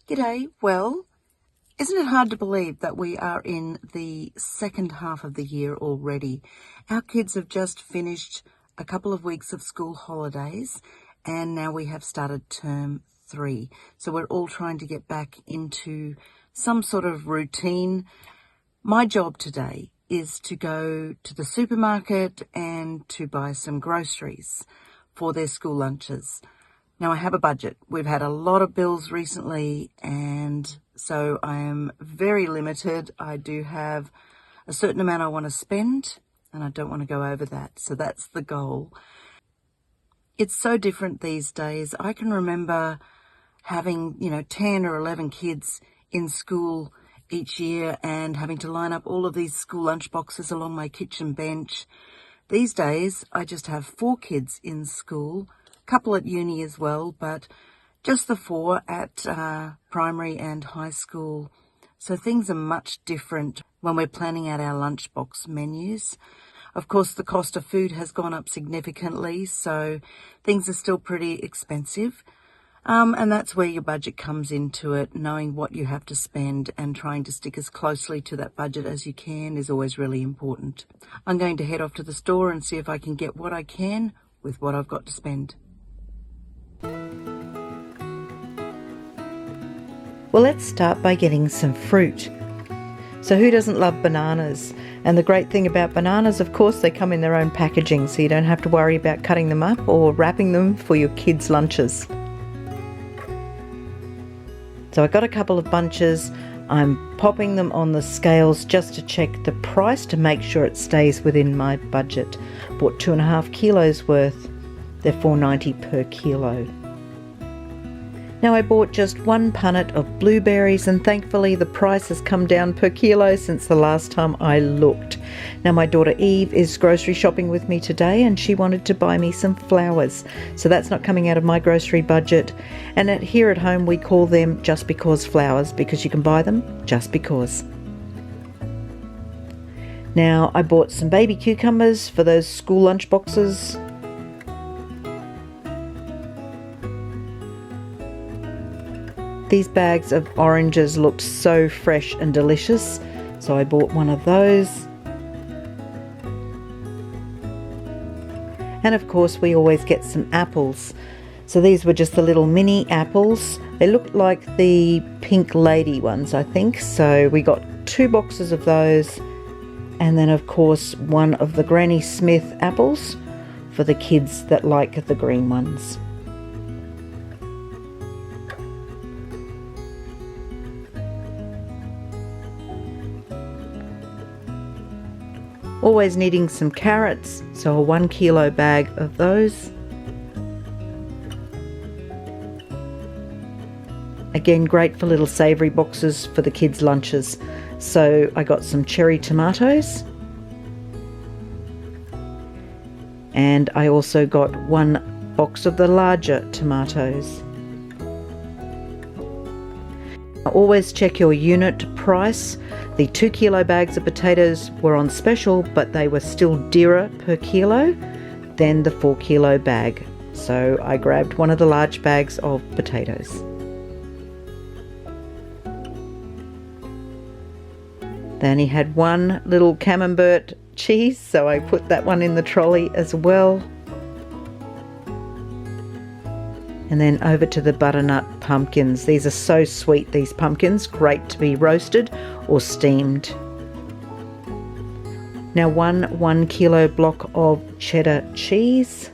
G'day. Well, isn't it hard to believe that we are in the second half of the year already? Our kids have just finished a couple of weeks of school holidays and now we have started term 3. So we're all trying to get back into some sort of routine. My job today is to go to the supermarket and to buy some groceries for their school lunches. Now I have a budget. We've had a lot of bills recently and so I am very limited. I do have a certain amount I want to spend and I don't want to go over that. So that's the goal. It's so different these days. I can remember having, 10 or 11 kids in school each year and having to line up all of these school lunch boxes along my kitchen bench. These days I just have 4 kids in school, couple at uni as well, but just the 4 at primary and high school. So things are much different when we're planning out our lunchbox menus. Of course, the cost of food has gone up significantly, so things are still pretty expensive. And that's where your budget comes into it. Knowing what you have to spend and trying to stick as closely to that budget as you can is always really important. I'm going to head off to the store and see if I can get what I can with what I've got to spend. Well, let's start by getting some fruit. So who doesn't love bananas? And the great thing about bananas, of course, they come in their own packaging, so you don't have to worry about cutting them up or wrapping them for your kids' lunches. So I got a couple of bunches. I'm popping them on the scales just to check the price to make sure it stays within my budget. Bought 2.5 kilos worth. They're $4.90 per kilo. Now I bought just 1 punnet of blueberries and thankfully the price has come down per kilo since the last time I looked. Now my daughter Eve is grocery shopping with me today and she wanted to buy me some flowers. So that's not coming out of my grocery budget. And here at home we call them just because flowers because you can buy them just because. Now I bought some baby cucumbers for those school lunch boxes. These bags of oranges looked so fresh and delicious, so I bought one of those. And of course we always get some apples. So these were just the little mini apples. They looked like the pink lady ones, I think. So we got 2 boxes of those. And then of course one of the Granny Smith apples for the kids that like the green ones. Always needing some carrots, so a 1 kilo bag of those. Again, great for little savoury boxes for the kids' lunches. So I got some cherry tomatoes. And I also got 1 box of the larger tomatoes. Always check your unit price. The 2 kilo bags of potatoes were on special, but they were still dearer per kilo than the 4 kilo bag. So I grabbed one of the large bags of potatoes. Then he had 1 little camembert cheese, so I put that one in the trolley as well. And then over to the butternut pumpkins. These are so sweet, these pumpkins, great to be roasted or steamed. Now 1 kilo block of cheddar cheese.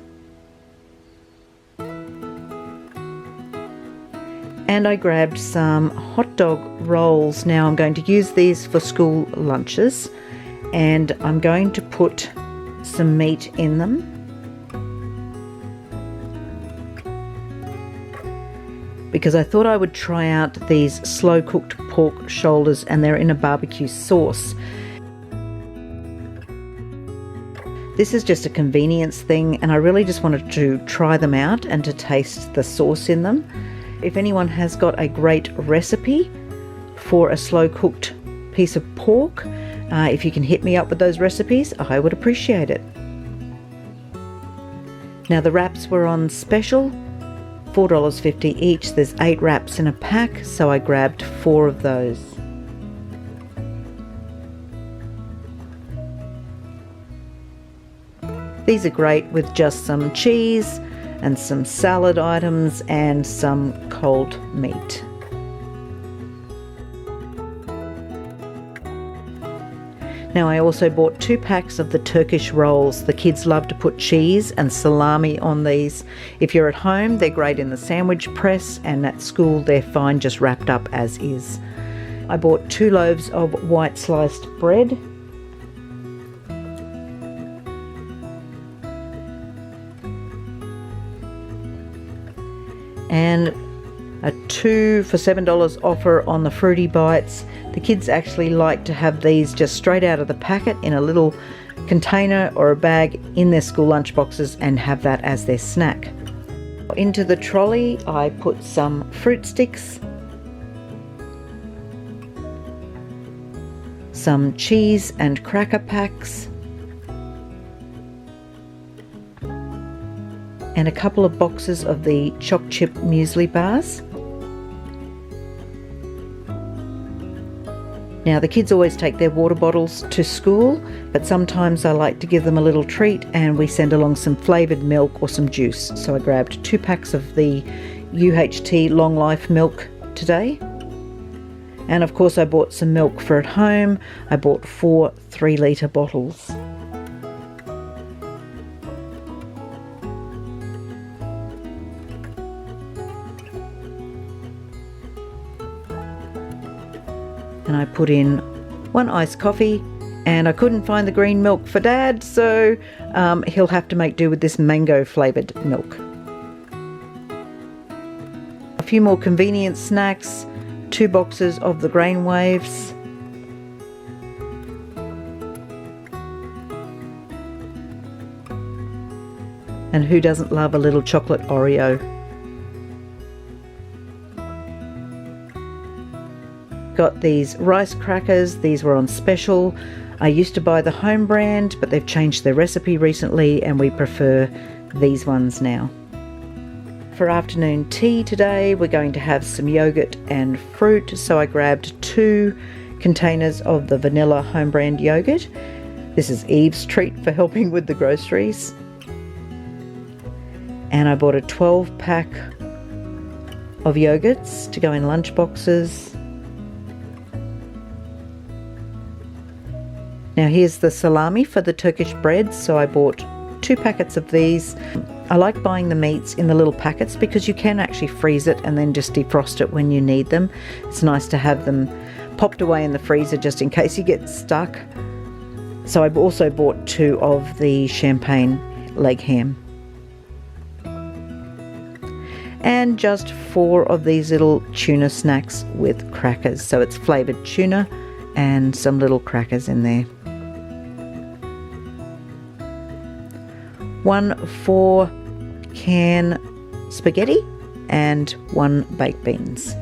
And I grabbed some hot dog rolls. Now I'm going to use these for school lunches and I'm going to put some meat in them. Because I thought I would try out these slow cooked pork shoulders and they're in a barbecue sauce. This is just a convenience thing and I really just wanted to try them out and to taste the sauce in them. If anyone has got a great recipe for a slow cooked piece of pork, if you can hit me up with those recipes, I would appreciate it. Now the wraps were on special. $4.50 each. There's 8 wraps in a pack, so I grabbed 4 of those. These are great with just some cheese and some salad items and some cold meat. Now I also bought 2 packs of the Turkish rolls. The kids love to put cheese and salami on these. If you're at home, they're great in the sandwich press, and at school they're fine just wrapped up as is. I bought 2 loaves of white sliced bread. And a 2 for $7 offer on the Fruity Bites. The kids actually like to have these just straight out of the packet in a little container or a bag in their school lunch boxes and have that as their snack. Into the trolley I put some fruit sticks, some cheese and cracker packs, and a couple of boxes of the choc chip muesli bars. Now the kids always take their water bottles to school, but sometimes I like to give them a little treat, and we send along some flavoured milk or some juice. So I grabbed 2 packs of the UHT Long Life milk today. And of course I bought some milk for at home. I bought 4 3-litre bottles. And I put in 1 iced coffee, and I couldn't find the green milk for Dad, so he'll have to make do with this mango flavoured milk. A few more convenient snacks, 2 boxes of the grain waves, and who doesn't love a little chocolate Oreo? Got these rice crackers. These were on special. I used to buy the home brand, but they've changed their recipe recently and we prefer these ones now. For afternoon tea today, we're going to have some yogurt and fruit, so I grabbed 2 containers of the vanilla home brand yogurt. This is Eve's treat for helping with the groceries. And I bought a 12 pack of yogurts to go in lunch boxes. Now here's the salami for the Turkish bread, so I bought 2 packets of these. I like buying the meats in the little packets because you can actually freeze it and then just defrost it when you need them. It's nice to have them popped away in the freezer just in case you get stuck. So I also bought 2 of the champagne leg ham. And just 4 of these little tuna snacks with crackers. So it's flavoured tuna and some little crackers in there. 1 4-can spaghetti and 1 baked beans.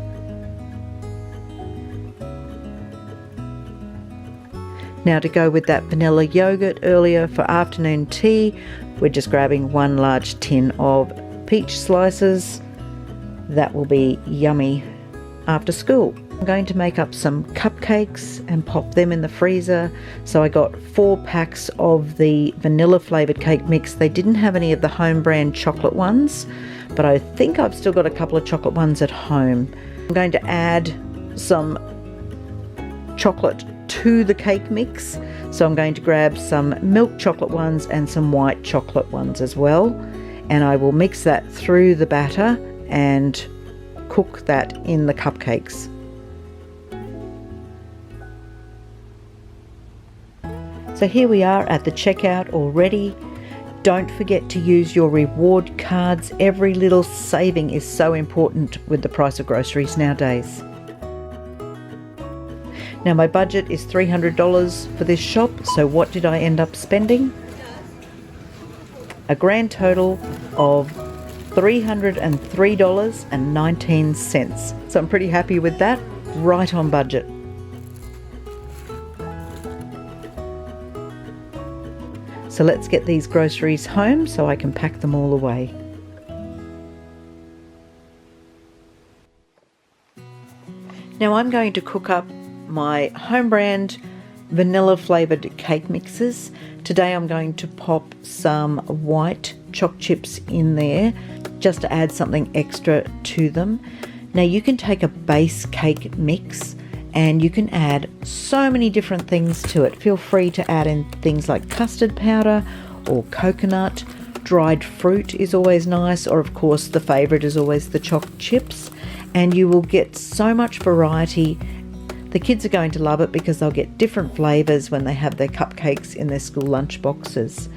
Now to go with that vanilla yogurt earlier for afternoon tea, we're just grabbing 1 large tin of peach slices. That will be yummy after school. I'm going to make up some cupcakes and pop them in the freezer. So I got 4 packs of the vanilla flavoured cake mix. They didn't have any of the home brand chocolate ones, but I think I've still got a couple of chocolate ones at home. I'm going to add some chocolate to the cake mix. So I'm going to grab some milk chocolate ones and some white chocolate ones as well. And I will mix that through the batter and cook that in the cupcakes. So here we are at the checkout already. Don't forget to use your reward cards. Every little saving is so important with the price of groceries nowadays. Now my budget is $300 for this shop, so what did I end up spending? A grand total of $303.19. So I'm pretty happy with that, right on budget. So let's get these groceries home so I can pack them all away. Now I'm going to cook up my home brand vanilla flavoured cake mixes. Today I'm going to pop some white choc chips in there just to add something extra to them. Now you can take a base cake mix and you can add so many different things to it. Feel free to add in things like custard powder or coconut. Dried fruit is always nice, or of course the favourite is always the choc chips, and you will get so much variety. The kids are going to love it because they'll get different flavours when they have their cupcakes in their school lunch boxes.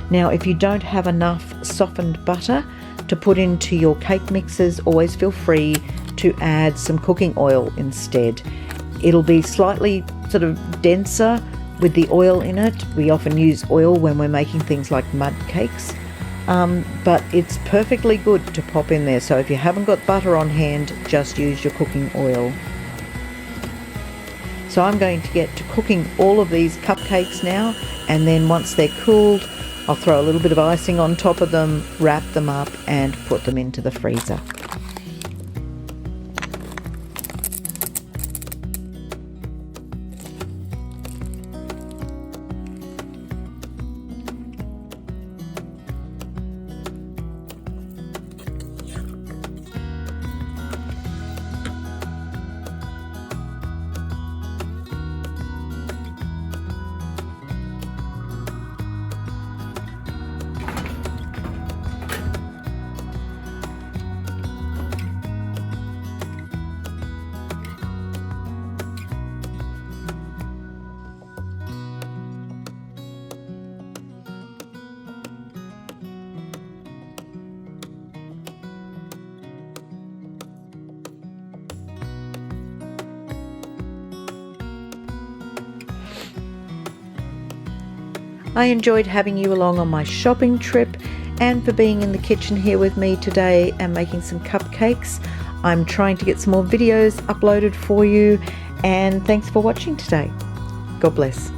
Now if you don't have enough softened butter to put into your cake mixes, always feel free to add some cooking oil instead. It'll be slightly sort of denser with the oil in it. We often use oil when we're making things like mud cakes, but it's perfectly good to pop in there. So if you haven't got butter on hand, just use your cooking oil. So I'm going to get to cooking all of these cupcakes now, and then once they're cooled, I'll throw a little bit of icing on top of them, wrap them up and put them into the freezer. I enjoyed having you along on my shopping trip and for being in the kitchen here with me today and making some cupcakes. I'm trying to get some more videos uploaded for you, and thanks for watching today. God bless.